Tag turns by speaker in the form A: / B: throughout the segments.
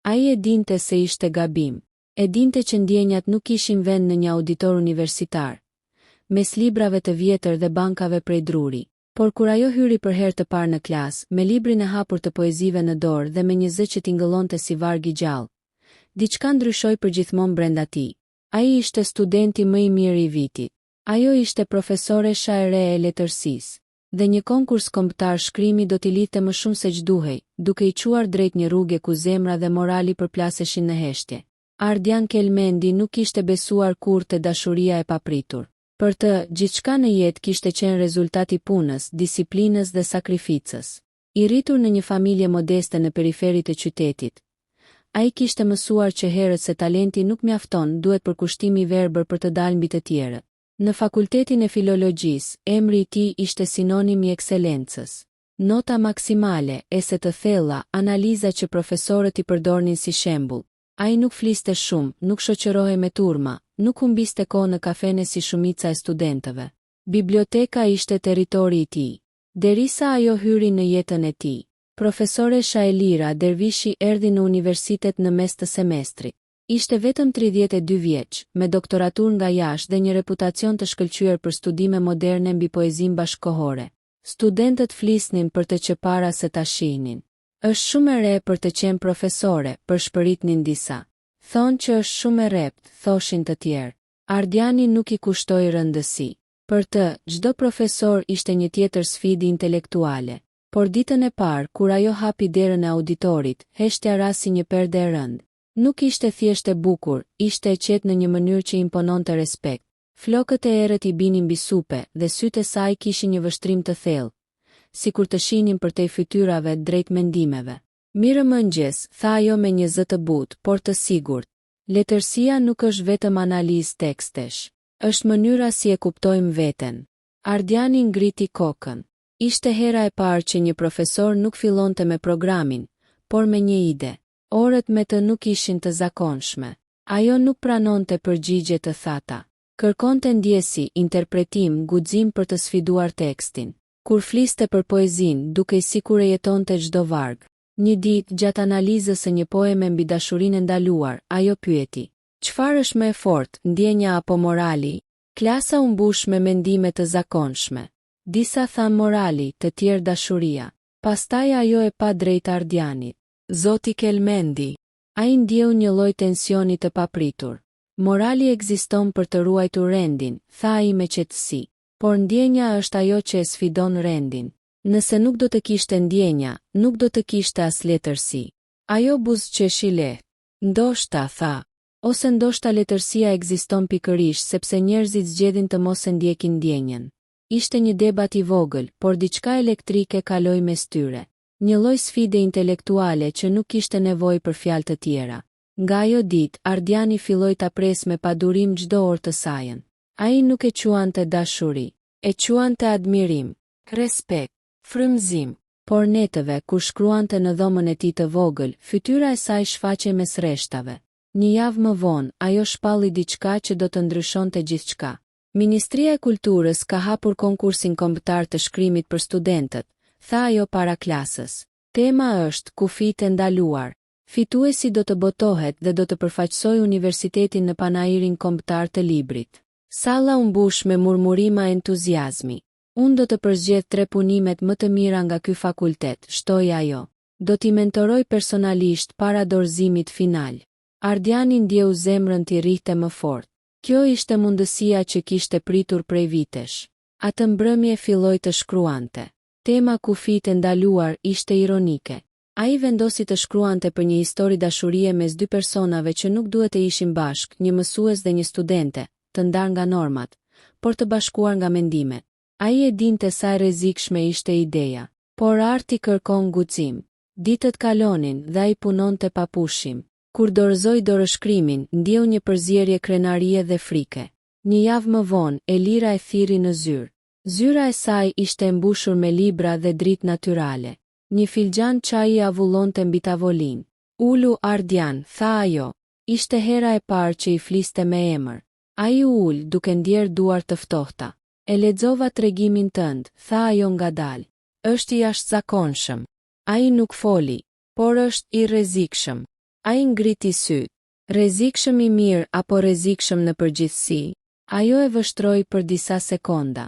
A: Ai e dinte se ishte gabim. E dinte që ndjenjat nuk ishin vend në një auditor universitar, mes librave të vjetër dhe bankave prej druri. Por kur ajo hyri për herë të parë në klas, me librin e hapur të poezive në dorë dhe me një zë që tingëllonte si varg i gjallë, diçka ndryshoi përgjithmonë brenda tij. Ai ishte studenti më i mirë i vitit. Ajo ishte profesoresha e re e letërsisë. Dhe një konkurs kombëtar shkrimi do t'i lidhte më shumë se ç'duhej, duke i quar drejt një rruge ku zemra dhe morali përplaseshin në heshtje. Ardian Kelmendi nuk kishte besuar kurrë te dashuria e papritur. Për të, gjithçka në jetë kishte qenë rezultati punës, disiplinës dhe sakrificës. I rritur në një familje modeste në periferi të qytetit, ai kishte mësuar që herët se talenti nuk mjafton, duhet përkushtimi i verbër për të dalë mbi të tjerët. Në fakultetin e filologjisë, emri i tij ishte sinonim i ekselencës. Nota maksimale, ese të thella, analiza që profesorët i përdornin si shembull. Ai nuk fliste shumë, nuk shoqërohej me turma, nuk humbiste kohë në kafene si shumica e studentëve. Biblioteka ishte territori i tij. Derisa ajo hyri në jetën e tij, profesoresha Elira Dervishi erdhi në universitet në mes të semestrit. Ishte vetëm 32 vjeç, me doktoraturë nga jashtë dhe një reputacion të shkëlqyer për studime moderne mbi poezinë bashkëkohore. Studentët flisnin për të që para se ta shihnin. Është shumë e re për të qenë profesore, përshpëritnin disa. Thonë që është shumë e rept, thoshin të tjerë. Ardiani nuk i kushtoi rëndësi. Për të, çdo profesor ishte një tjetër sfidë intelektuale. Por ditën e parë, kur ajo hapi derën e auditorit, heshtja rasi një perde e rëndë. Nuk ishte thjesht e bukur, ishte e qetë në një mënyrë që impononte respekt. Flokët e errët i binin mbi supe dhe sytë e saj kishin një vështrim të thellë, sikur të shihnin përtej fytyrave drejt mendimeve. Mirëmëngjes, tha ajo me një zë të butë, por të sigurt. Letërsia nuk është vetëm analizë tekstesh, është mënyra si e kuptojmë veten. Ardiani ngriti kokën. Ishte hera e parë që një profesor nuk fillonte me programin, por me një ide. Orët me të nuk ishin të zakonshme. Ajo nuk pranonte përgjigje të thata. Kërkonte ndjesi, interpretim, guxim për të sfiduar tekstin. Kur fliste për poezinë, dukej sikur e jetonte çdo varg. Një ditë, gjatë analizës së një poeme mbi dashurinë e ndaluar, ajo pyeti: "Çfarë është më e fortë, ndjenja apo morali?" Klasa u mbush me mendime të zakonshme. Disa thanë morali, të tjerë dashuria. Pastaj ajo e pa drejt Ardianit. Zoti Kelmendi. Ai ndjeu një lloj tensioni të papritur. Morali ekziston për të ruajtur rendin, tha ai me qetësi. Por ndjenja është ajo që e sfidon rendin. Nëse nuk do të kishte ndjenja, nuk do të kishte as letërsi. Ajo buzëqeshi lehtë. Ndoshta, tha. Ose ndoshta letërsia ekziston pikërisht sepse njerëzit zgjedhin të mos e ndjekin ndjenjen. Ishte një debat i vogël, por diçka elektrike kaloi mes tyre. Një lloj sfide intelektuale që nuk kishte nevojë për fjalë të tjera. Nga ajo ditë, Ardiani filloi ta pres me padurim çdo orë të sajën. Ai nuk e quante dashuri, e quante admirim, respekt, frymëzim. Por netëve, kur shkruante në dhomën e tij të vogël, fytyra e saj shfaqej mes rreshtave. Një javë më vonë, ajo shpalli diçka që do të ndryshonte gjithçka. Ministria e Kulturës ka hapur konkursin kombëtar të shkrimit për studentët, tha ajo para klasës. Tema është kufit e ndaluar. Fituesi do të botohet dhe do të përfaqësojë universitetin në panairin kombëtar të librit. Salla u mbush me murmurima entuziazmi. Unë do të përzgjedh 3 punimet më të mira nga ky fakultet, shtoi ajo. Do t'i mentoroj personalisht para dorëzimit final. Ardiani ndjeu zemrën t'i rrihte më fort. Kjo ishte mundësia që kishte pritur prej vitesh. Atë mbrëmje filloi të shkruante. Tema kufit e ndaluar ishte ironike. Ai vendosi të shkruante për një histori dashurie mes 2 personave që nuk duhet të ishin bashk, një mësues dhe një studente, të ndarë nga normat, por të bashkuar nga mendimet. Ai e dinte sa e rrezikshme ishte ideja, por arti kërkon guxim. Ditët kalonin dhe ai punonte pa pushim. Kur dorëzoi dorëshkrimin, ndjeu një përzierje krenarie dhe frike. Një javë më vonë, Elira e thirri në zyrë. Zyra e saj ishte mbushur me libra dhe dritë natyrale. Një filxhan çaji avullonte mbi tavolinë. Ulu Ardian, tha ajo. Ishte hera e parë që i fliste me emër. Ai u ul duke ndjerë duar të ftohta. E lexova tregimin tënd, tha ajo ngadalë. Është i jashtëzakonshëm. Ai nuk foli, por është i rrezikshëm. Ai ngriti syt. Rrezikshëm i mirë apo rrezikshëm në përgjithësi? Ajo e vështroi për disa sekonda.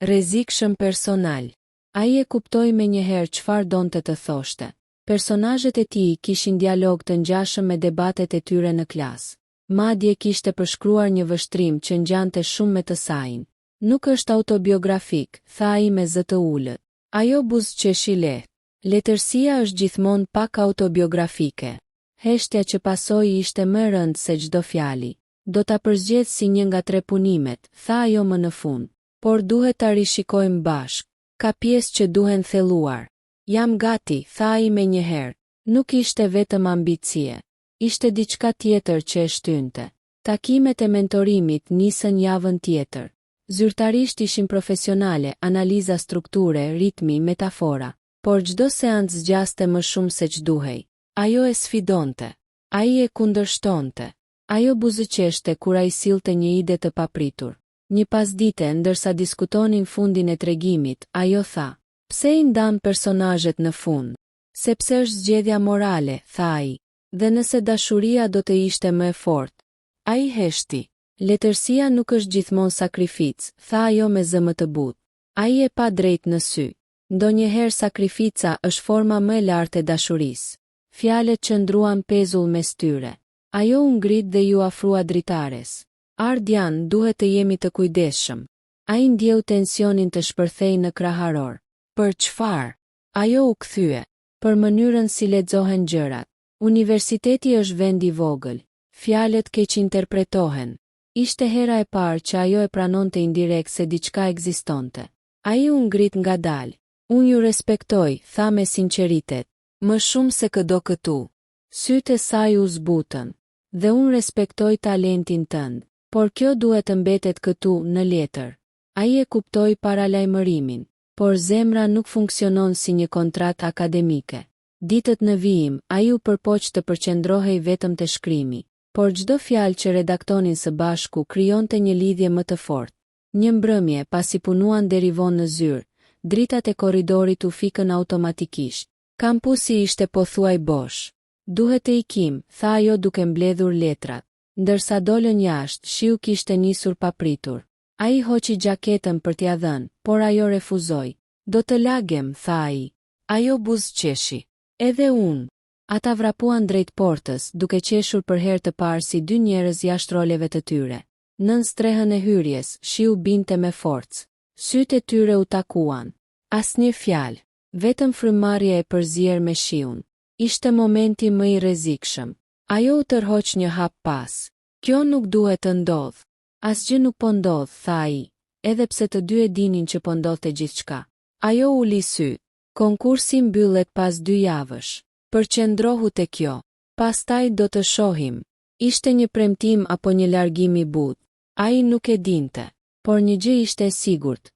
A: Rrezikshëm personal. Ai e kuptoi menjëherë çfarë donte të thoshte. Personazhet e tij kishin dialog të ngjashëm me debatet e tyre në klasë. Madje kishte përshkruar një vështrim që ngjante shumë me të sajin. Nuk është autobiografik, tha ai me zë të ulët. Ajo buzëqeshi lehtë. Letërsia është gjithmonë pak autobiografike. Heshtja që pasoi ishte më e rëndë se çdo fjali. Do ta përzgjedh si një nga 3 punimet, tha ajo më në fund. Por duhet ta rishikojmë bashkë. Ka pjesë që duhen thelluar. Jam gati, tha ai menjëherë. Nuk ishte vetëm ambicie. Ishte diçka tjetër që e shtynte. Takimet e mentorimit nisën javën tjetër. Zyrtarisht ishin profesionale, analiza strukture, ritmi, metafora. Por çdo seancë zgjaste më shumë se ç'duhej. Ajo e sfidonte. Ai e kundërshtonte. Ajo buzëqeshte kur ai sillte një ide të papritur. Një pasdite, ndërsa diskutonin fundin e tregimit, ajo tha: "Pse I ndan personazhet në fund?" "Sepse është zgjedhja morale," tha ai. "Dhe nëse dashuria do të ishte më e fortë." Ai heshti. "Letërsia nuk është gjithmonë sakrificë," tha ajo me zë më të butë. Ai e pa drejt në sy. Ndonjëherë sakrifica është forma më e lartë e dashurisë. Fjalët qëndruan pezull mes tyre. Ajo u ngrit dhe ju afrua dritares. "Ardian, duhet të jemi të kujdesshëm." Ai ndjeu tensionin të shpërthej në kraharor. "Për çfarë?" Ajo u kthye. "Për mënyrën si lexohen gjërat. Universiteti është vend I vogël. Fjalët keq interpretohen." Ishte hera e parë që ajo e pranonte indirekt se diçka ekzistonte. Ai u ngrit ngadalë. "Unë ju respektoj," tha me sinqeritet. "Më shumë se këdo këtu." Sytë e saj u zbutën. "Dhe unë respektoj talentin tënd. Por kjo duhet të mbetet këtu në letër." Ai e kuptoi paralajmërimin, por zemra nuk funksionon si një kontratë akademike. Ditët në vijim, ai u përpoq të përqendrohej vetëm te shkrimi, por çdo fjalë që redaktonin së bashku krijonte një lidhje më të fortë. Një mbrëmje, pasi punuan deri vonë në zyrë, dritat e korridorit u fikën automatikisht. Kampusi ishte pothuaj bosh. "Duhet të ikim," tha ajo duke mbledhur letrat. Ndërsa dolën jashtë, shiu kishte nisur papritur. Ai hoqi gjaketën për t'ia dhënë, por ajo refuzoi. "Do të lagem," tha ai. Ajo buzëqeshi. "Edhe unë." Ata vrapuan drejt portës, duke qeshur për herë të parë si 2 njerëz jashtë roleve të tyre. Nën strehën e hyrjes, shiu binte me forcë. Sytë e tyre u takuan. Asnjë fjalë, vetëm frymëmarrja e përzier me shiun. Ishte momenti më I rrezikshëm. Ajo u tërhoq një hap pas. "Kjo nuk duhet të ndodh." "Asgjë nuk po ndodh," tha ai, edhe pse të dy e dinin që po ndodhte gjithçka. Ajo uli sy. "Konkursi mbyllet pas 2 javësh. Përqendrohu te kjo. Pastaj do të shohim." Ishte një premtim apo një largim I butë. Ai nuk e dinte, por një gjë ishte e sigurt.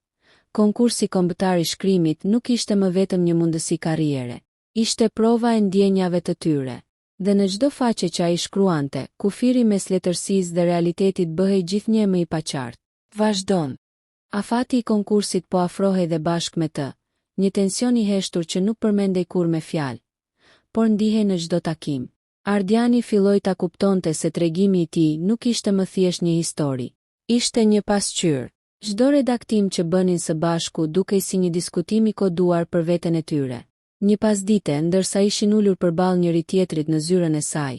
A: Konkursi kombëtar I shkrimit nuk ishte më vetëm një mundësi karriere. Ishte prova e ndjenjave të tyre. Dhe në çdo faqe që ai shkruante, kufiri mes letërsisë dhe realitetit bëhej gjithnjë më I paqartë. Vazhdon. Afati I konkursit po afrohej dhe bashkë me të, një tension I heshtur që nuk përmendej kur me fjalë, por ndihej në çdo takim. Ardiani filloi ta kuptonte se tregimi I tij nuk ishte më thjesht një histori. Ishte një pasqyrë. Çdo redaktim që bënin së bashku dukej si një diskutim I koduar për veten e tyre. Një pasdite, ndërsa ishin ulur përballë njëri tjetrit në zyrën e saj,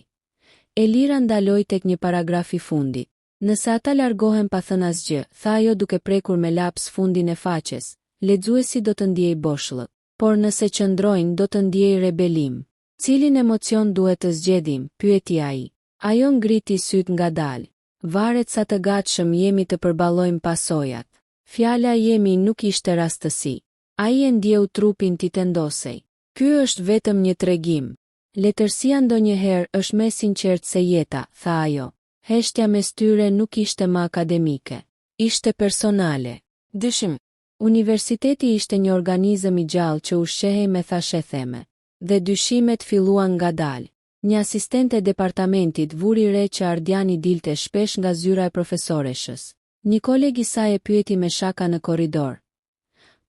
A: Elira ndaloi tek një paragraf I fundit. "Nëse ata largohen pa thënë asgjë," tha ajo duke prekur me laps fundin e faqes, "lexuesi do të ndiejë boshllëk, por nëse qëndrojnë do të ndiejë rebelim." "Cilin emocion duhet të zgjedhim?" pyeti ai. Ajo ngriti syt ngadalë. "Varet sa të gatshëm jemi të përballojmë pasojat." Fjala jemi nuk ishte rastësi. Ai e ndjeu trupin t'i tendosej. "Ky është vetëm një tregim. Letërsia ndonjëherë është më e sinqertë se jeta," tha ajo. Heshtja mes tyre nuk ishte më akademike. Ishte personale. Dyshim. Universiteti ishte një organizëm I gjallë që ushqehej me thashetheme. Dhe dyshimet filluan ngadalë. Një asistent e departamentit vuri re që Ardiani dilte shpesh nga zyra e profesoreshës. Një koleg I saj e pyeti me shaka në korridor: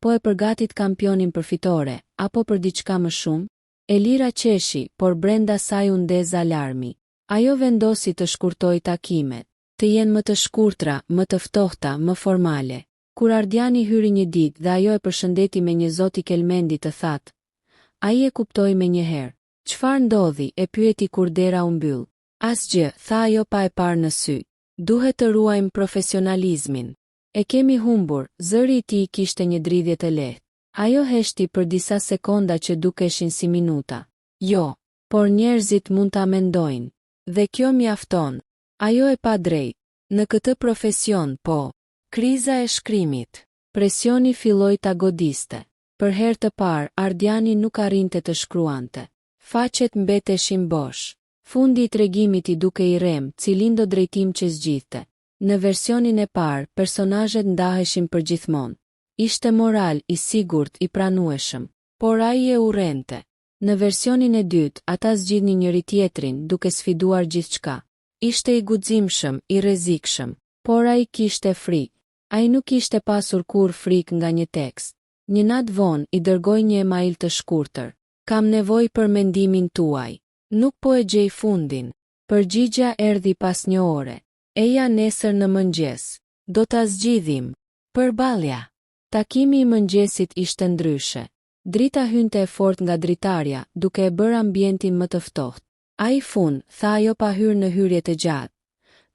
A: "Po e përgatit kampionin përfitore, apo për diçka më shumë?" Elira qeshi, por brenda saj u ndez alarmi. Ajo vendosi të shkurtoj takimet, të jenë më të shkurtra, më të ftohta, më formale. Kur Ardiani hyri një ditë dhe ajo e përshëndeti me një zoti kelmendi të thatë, ai e kuptoi menjëherë. Çfarë ndodhi? E pyeti kur dera u mbyll. Asgjë, tha ajo pa e parë në sy. Duhet të ruajmë profesionalizmin. E kemi humbur, zëri I tij kishte një dridhje të lehtë. Ajo heshti për disa sekonda që dukeshin si minuta. Jo, por njerëzit mund ta mendojnë. Dhe kjo mjafton. Ajo e pa drejt. Në këtë profesion, po. Kriza e shkrimit. Presioni filloi ta godiste. Për herë të parë, Ardiani nuk arrinte të shkruante. Faqet mbeteshin bosh. Fundi I tregimit I duke I rem, cilin do drejtim që zgjidhte. Në versionin e parë, personazhet ndaheshin përgjithmonë. Ishte moral, I sigurt, I pranueshëm. Por ai e urrente. Në versionin e dytë, ata zgjidhnin njëri tjetrin duke sfiduar gjithçka. Ishte I guximshëm, I rrezikshëm. Por ai kishte frikë. Ai nuk kishte pasur kur frikë nga një tekst. Një natë vonë I dërgoi një email të shkurtër. Kam nevojë për mendimin tuaj. Nuk po e gjej fundin. Përgjigja erdhi pas një ore. Eja nesër në mëngjes. Do ta zgjidhim. Përballja. Takimi I mëngjesit ishte ndryshe. Drita hynte e fortë nga dritarja, duke e bërë ambientin më të ftohtë. Ai fun, tha ajo pa hyrë në hyrje të gjatë.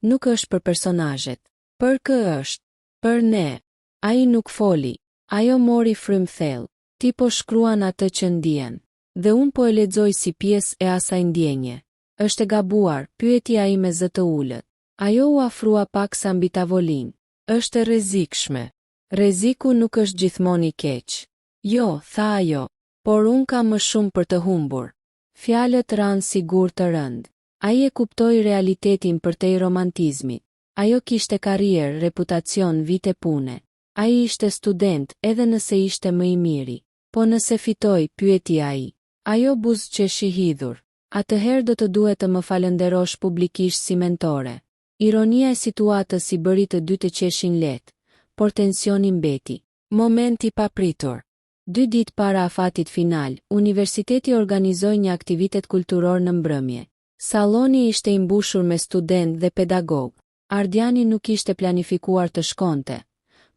A: Nuk është për personazhet. Për kë është? Për ne. Ai nuk foli. Ajo mori frym thellë. Ti po shkruan atë që ndjen. Dhe unë po e lexoj si pjesë e asaj ndjenje. Është e gabuar, pyeti ai me zë të ulët. Ajo u afrua paksa mbi tavolinë. Është e rrezikshme. Rreziku nuk është gjithmonë I keq. Jo, tha ajo, por unë kam më shumë për të humbur. Fjalët ranë sigur të rënd. Ai e kuptoi realitetin përtej romantizmit. Ajo kishte karrierë, reputacion, vite pune. Ai ishte student, edhe nëse ishte më I miri. Po nëse fitoi, pyeti ai. Ajo buzëqeshi hidhur. Atëherë do të duhet të më falenderosh publikisht si mentore. Ironia e situatës I bëri të dy të qeshin lehtë, por tensioni mbeti. Moment I papritur. 2 ditë para afatit final, universiteti organizoi një aktivitet kulturor në mbrëmje. Salloni ishte I mbushur me student dhe pedagog. Ardiani nuk ishte planifikuar të shkonte,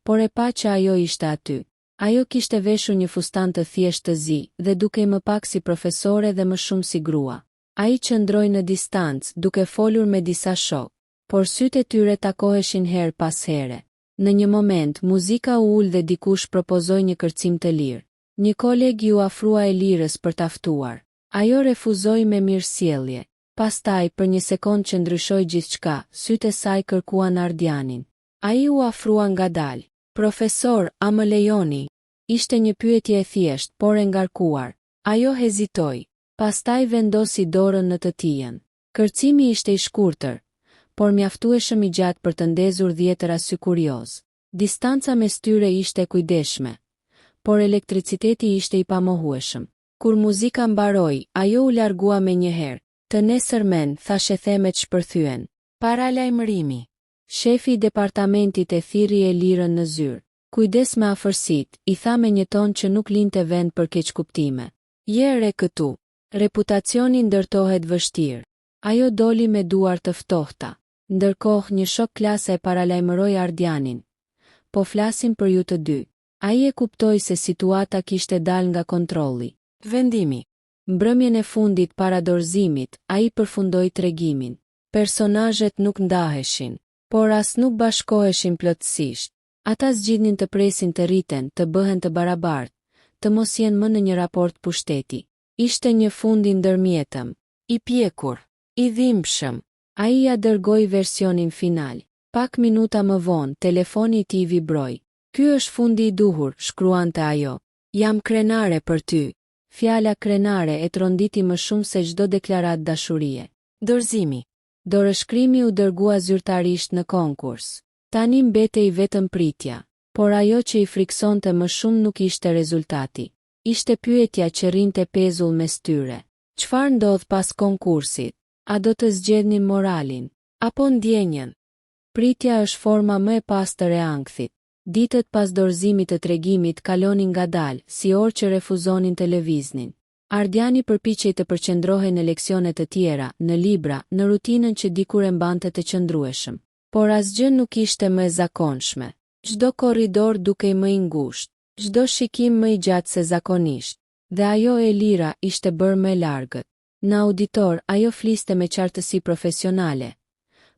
A: por e pa që ajo ishte aty. Ajo kishte veshur një fustan të thjeshtë të zi dhe dukej më pak si profesore dhe më shumë si grua. Ai qëndroi në distancë duke folur me disa shok, por sytë e tyre takoheshin her pas here. Në një moment, muzika u ul dhe dikush propozoi një kërcim të lirë. Një koleg ju afrua Elirës për ta ftuar. Ajo refuzoi me mirësjellje. Pastaj, për një sekond që ndryshoi gjithçka, sytë e saj kërkuan Ardianin. Ai u afrua ngadalë. Profesor, a më lejoni? Ishte një pyetje e thjeshtë, por e ngarkuar. Ajo hezitoi. Pastaj vendosi dorën në të tijën. Kërcimi ishte I shkurtër, por mjaftueshëm I gjatë për të ndezur dhjetëra sy kurioz. Distanca mes tyre ishte e kujdesshme, por elektriciteti ishte I pamohueshëm. Kur muzika mbaroi, ajo u largua menjëherë. Të nesërmen, thashe themet shpërthyen. Paralajmërimi. Shefi I departamentit e thirri Elirën në zyrë. Kujdes me afërsitë, I tha me një ton që nuk linte vend për keqkuptime. Je këtu. Reputacioni ndërtohet vështirë. Ajo doli me duar të ftohta. Ndërkohë një shok klase e paralajmëroi Ardianin. Po flasim për ju të dy. Ai e kuptoi se situata kishte dalë nga kontrolli. Vendimi. Mbrëmjen e fundit para dorëzimit, ai përfundoi tregimin. Personazhet nuk ndaheshin, por as nuk bashkoheshin plotësisht. Ata zgjidhnin të presin të rriten, të bëhen të barabartë, të mos jenë më në një raport pushteti. Ishte një fund I ndërmjetëm, I pjekur, I dhimbshëm. Ai ja dërgoi versionin final. Pak minuta më vonë, telefoni I tij vibroi. Ky është fundi I duhur, shkruante ajo. Jam krenare për ty. Fjala krenare e tronditi më shumë se çdo deklarat dashurie. Dorëzimi. Dorëshkrimi u dërgua zyrtarisht në konkurs. Tani mbetej vetëm pritja, por ajo që I friksonte më shumë nuk ishte rezultati. Ishte pyetja që rrinte pezull mes tyre. Çfarë ndodh pas konkursit? A do të zgjedhnin moralin apo ndjenjen? Pritja është forma më e pastër e ankthit. Ditët pas dorëzimit të tregimit kalonin ngadalë, si orë që refuzonin të lëviznin. Ardiani përpiqej të përqendrohej në leksionet e tjera, në libra, në rutinën që dikur e mbante të qëndrueshëm. Por asgjë nuk ishte më e zakonshme. Çdo korridor dukej më i ngushtë, çdo shikim më i gjatë se zakonisht, dhe ajo Elira ishte bërë më e largët. Në auditor, ajo fliste me qartësi profesionale,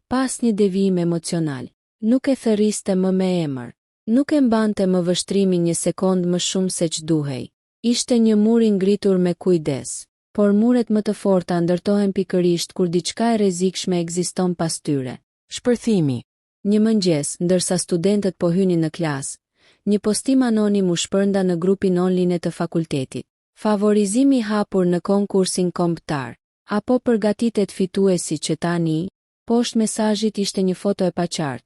A: pas një devijim emocional. Nuk e thërriste më me emër. Nuk e mbante më vështrimin një sekond më shumë se ç'duhej. Ishte një mur i ngritur me kujdes, por muret më të forta ndërtohen pikërisht kur diçka e rrezikshme ekziston pas tyre. Shpërthimi. Një mëngjes, ndërsa studentët po hynin në klasë, një postim anonim u shpërnda në grupin online të fakultetit. Favorizimi hapur në konkursin kombëtar. Apo përgatitet fituesi që tani, poshtë mesazhit ishte një foto e paqartë.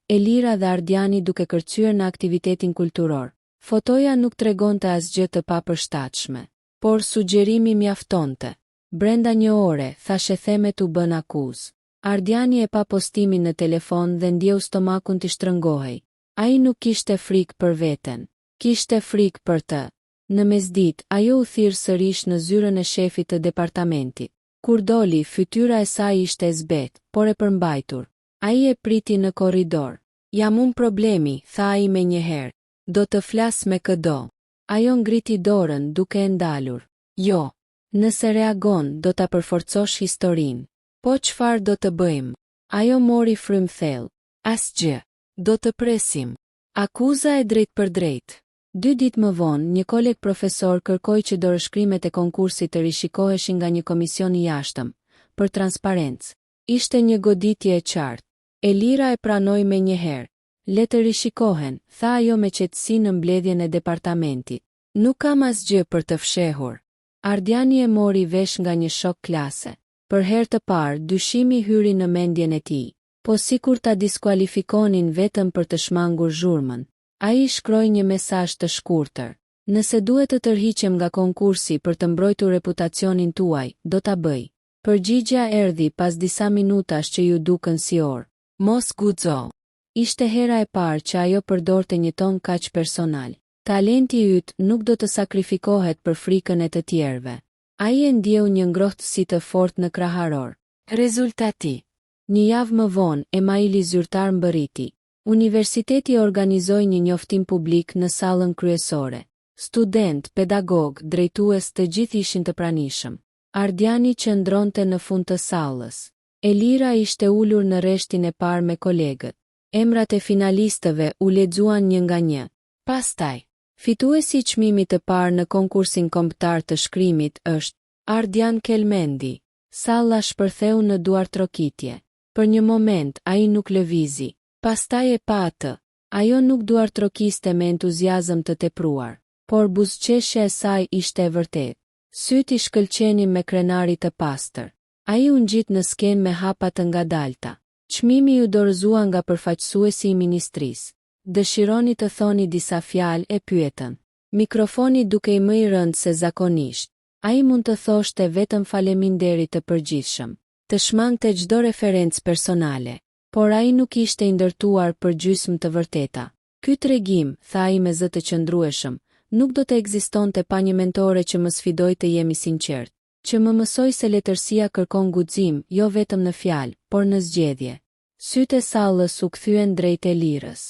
A: Elira dhe Ardiani duke kërcyer në aktivitetin kulturor. Fotoja nuk tregonte asgjë të papërshtatshme, por sugjerimi mjaftonte. Brenda një ore, thashe themet u bën akuzë. Ardiani e pa postimin në telefon dhe ndjeu stomakun t'i shtrëngohej. Ai nuk kishte frikë për veten, kishte frikë për të. Në mesditë, ajo u thirr sërish në zyrën e shefit të departamentit. Kur doli, fytyra e saj ishte e zbetë, por e përmbajtur. Ai e priti në korridor. Jam unë problemi, tha ai menjëherë. Do të flas me këdo. Ajo ngriti dorën duke e ndalur. Jo, nëse reagon, do ta përforcosh historinë. Po çfarë do të bëjmë? Ajo mori frym thellë. Asgjë. Do të presim. Akuza e drejt për drejt. 2 ditë më vonë, një koleg profesor kërkoi që dorëshkrimet e konkursit të rishikoheshin nga një komision i jashtëm, për transparencë. Ishte një goditje e qartë. Elira e pranoi menjëherë. Le të rishikohen, tha ajo me qetësi në mbledhjen e departamentit. Nuk kam asgjë për të fshehur. Ardiani e mori vesh nga një shok klase. Për herë të parë, dyshimi hyri në mendjen e tij. Po sikur ta diskualifikonin vetëm për të shmangur zhurmën. Ai shkroi një mesazh të shkurtër. Nëse duhet të tërhiqem nga konkursi për të mbrojtur reputacionin tuaj, do ta bëj. Përgjigjja erdhi pas disa minutash që ju dukën si orë. Mos guxo. Ishte hera e parë që ajo përdorte një ton kaq personal. Talenti yt nuk do të sakrifikohet për frikën e të tjerëve. Ai e ndjeu një ngrohtësi të fortë në kraharor. Rezultati. Një javë më vonë, emaili zyrtar mbërriti. Universiteti organizoi një njoftim publik në sallën kryesore. Student, pedagog, drejtues të gjithë ishin të pranishëm. Ardiani qëndronte në fund të sallës. Elira ishte ulur në rreshtin e parë me kolegët. Emrat e finalistëve u lexuan një nga një. Pastaj, fituesi i çmimit të parë në konkursin kombëtar të shkrimit është Ardian Kelmendi. Salla shpërtheu në duartrokitje. Për një moment ai nuk lëvizi. Pastaj e pa atë. Ajo nuk duartrokiste me entuziazëm të tepruar, por buzëqeshja e saj ishte e vërtetë. Syt i shkëlqenin me krenarit të pastër. Ai u ngjit në skenë me hapa të ngadalta. Çmimi u dorëzua nga përfaqësuesi i ministrisë. Dëshironi të thoni disa fjalë, e pyetën. Mikrofoni dukej më i rënd se zakonisht. Ai mund të thoshte vetëm faleminderit të përgjithshëm. Të shmangte çdo referencë personale. Por ai nuk ishte i ndërtuar për gjysmë të vërteta. Ky tregim, tha ai me zë të qëndrueshëm, nuk do të ekzistonte pa një mentore që më sfidoi të jemi sinqert, që më mësoi se letërsia kërkon guxim, jo vetëm në fjalë, por në zgjedhje. Sytë e sallës u kthyen drejt Elirës.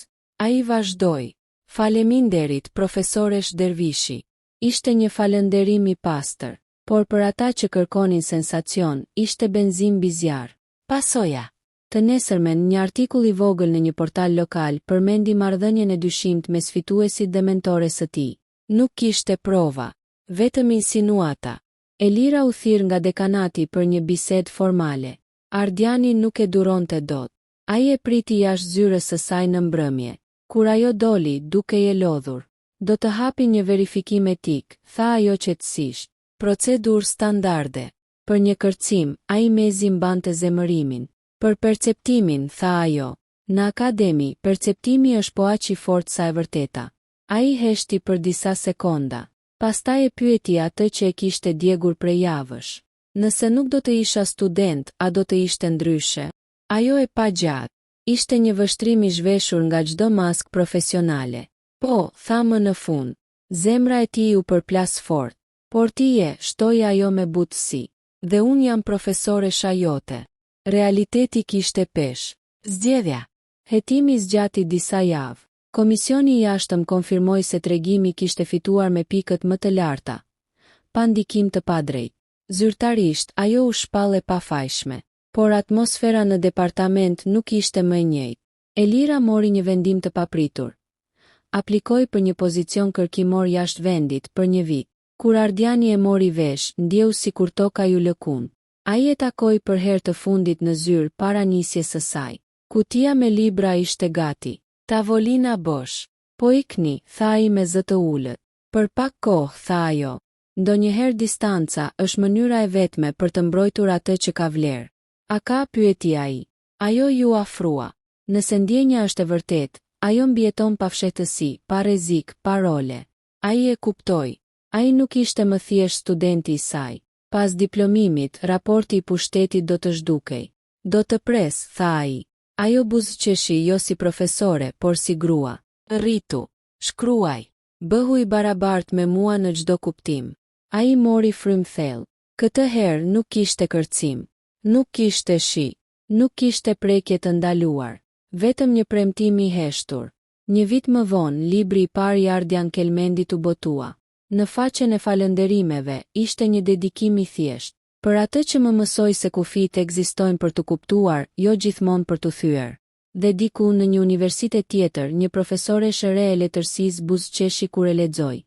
A: Ai vazhdoi. Faleminderit, profesoresh Dervishi. Ishte një falënderim i pastër, por për ata që kërkonin sensacion, ishte benzin mbi zjarr. Pasoja. Të nesërmen, një artikull i vogël në një portal lokal përmendi marrëdhënien e dyshimt mes fituesit dhe mentores së tij. Nuk kishte prova, vetëm insinuata. Elira u thirr nga dekanati për një bisedë formale. Ardiani nuk e duronte dot. Ai e priti jashtë zyrës së saj në mbrëmje. Kur ajo doli, duke e lodhur. Do të hapi një verifikim etik, tha ajo qetësisht. Procedurë standarde. Për një kërcim, ai mezi mbante zemërimin. Për perceptimin, tha ajo. Në akademi, perceptimi është po aq i fortë sa e vërteta. Ai heshti për disa sekonda. Pastaj e pyeti atë që e kishte djegur prej javësh. Nëse nuk do të isha student, a do të ishte ndryshe? Ajo e pa gjatë. Ishte një vështrim i zhveshur nga çdo maskë profesionale. Po, tha më në fund. Zemra e tij u përplas fort. Por ti je, shtoi ajo me butësi. Dhe unë jam profesore shajote. Realiteti kishte pesh. Zgjedhja. Hetimi zgjati disa javë. Komisioni i jashtëm konfirmoi se tregimi kishte fituar me pikët më të larta, pa ndikim të padrejtë. Zyrtarisht, ajo u shpall e pafajshme, por atmosfera në departament nuk ishte më e njëjtë. Elira mori një vendim të papritur. Aplikoi për një pozicion kërkimor jashtë vendit për një vit. Kur Ardiani e mori vesh, ndjeu sikur toka ju lëkun. Ai e takoi për herë të fundit në zyrë para nisjes së saj. Kutia me libra ishte gati. Tavolina bosh. Po ikni, tha ai me zë të ulët. Për pak kohë, tha ajo. Ndonjëherë distanca është mënyra e vetme për të mbrojtur atë që ka vlerë. A ka, pyeti ai. Ajo ju afrua. Nëse ndjenja është e vërtet, ajo mbjeton pa fshehtësi, pa rrezik, pa role. Ai e kuptoi. Ai nuk ishte më thjesht studenti i saj. Pas diplomimit, raporti i pushtetit do të zhdukej. Do të pres, tha ai. Ajo buzëqeshi jo si profesore, por si grua. Rritu. Shkruaj. Bëhu i barabart me mua në çdo kuptim. Ai mori frym thellë. Këtë herë nuk kishte kërcim. Nuk kishte shi. Nuk kishte prekje të ndaluar. Vetëm një premtim i heshtur. Një vit më vonë, libri i parë i Ardian Kelmendit u botua. Në faqen e falënderimeve, ishte një dedikim i thjesht. Për atë që më mësoi se kufijtë ekzistojnë për të kuptuar, jo gjithmonë për të thyer. Dhe diku në një universitet tjetër, një profesore shëre e letërsisë buzëqeshi kur e lexoi.